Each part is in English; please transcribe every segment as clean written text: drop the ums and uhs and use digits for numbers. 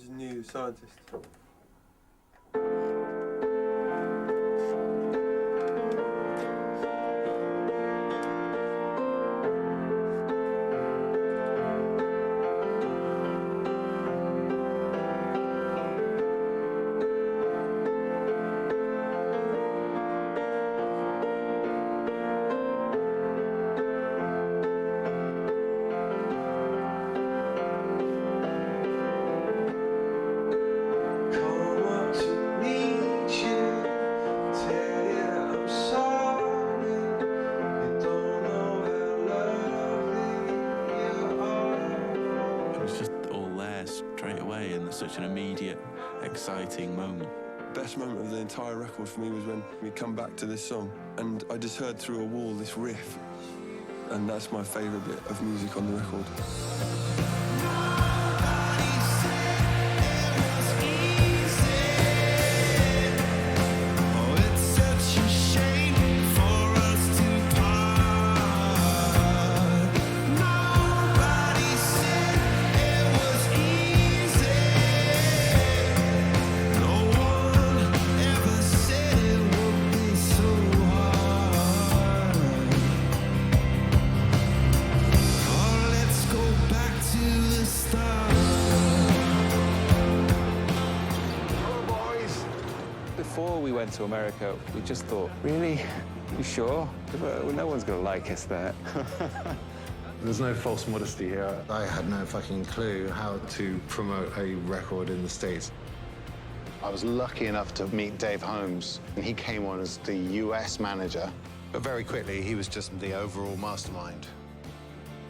just a new scientist. Such an immediate, exciting moment. Best moment of the entire record for me was when we come back to this song and I just heard through a wall this riff, and that's my favourite bit of music on the record. Before we went to America, we just thought, really? You sure? No one's going to like us there. There's no false modesty here. I had no fucking clue how to promote a record in the States. I was lucky enough to meet Dave Holmes, and he came on as the US manager. But very quickly, he was just the overall mastermind.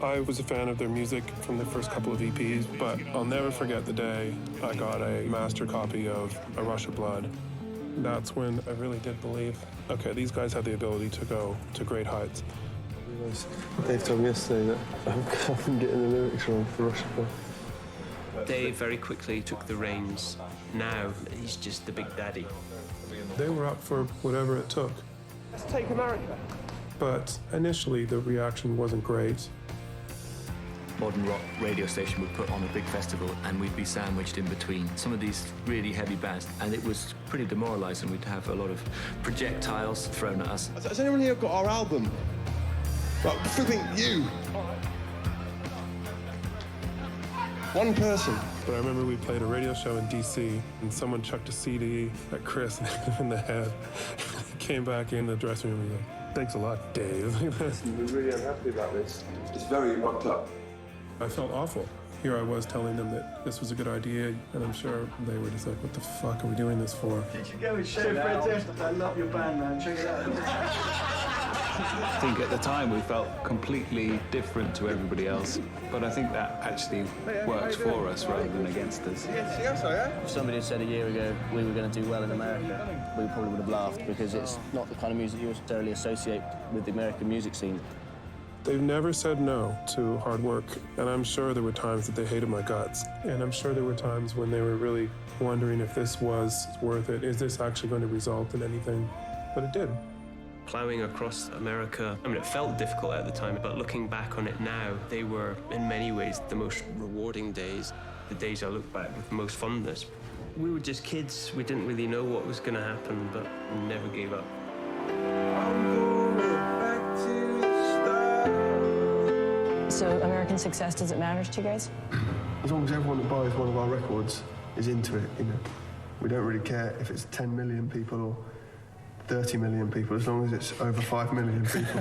I was a fan of their music from the first couple of EPs, but I'll never forget the day I got a master copy of A Rush of Blood. That's when I really did believe, okay, these guys have the ability to go to great heights. Dave told me yesterday that I'm getting the lyrics wrong for Rush of Blood. Dave very quickly took the reins. Now he's just the big daddy. They were up for whatever it took. Let's take America. But initially the reaction wasn't great. Modern rock radio station would put on a big festival and we'd be sandwiched in between some of these really heavy bands, and it was pretty demoralising. We'd have a lot of projectiles thrown at us. Has anyone here got our album? Like, flipping you! One person. But I remember we played a radio show in DC and someone chucked a CD at Chris in the head. Came back in the dressing room and was like, thanks a lot, Dave. We're really unhappy about this. It's very mucked up. I felt awful. Here I was telling them that this was a good idea, and I'm sure they were just like, what the fuck are we doing this for? Did you go and show Fred? I love your band, man. Check it out. I think at the time we felt completely different to everybody else, but I think that actually worked for us rather than against us. Yes, I am. If somebody had said a year ago we were going to do well in America, we probably would have laughed, because it's not the kind of music you necessarily associate with the American music scene. They've never said no to hard work, and I'm sure there were times that they hated my guts, and I'm sure there were times when they were really wondering if this was worth it. Is this actually going to result in anything? But it did. Plowing across America, I mean, it felt difficult at the time, but looking back on it now, they were, in many ways, the most rewarding days, the days I look back with the most fondness. We were just kids. We didn't really know what was going to happen, but we never gave up. So American success doesn't matter to you guys? As long as everyone that buys one of our records is into it, you know. We don't really care if it's 10 million people or 30 million people, as long as it's over 5 million people.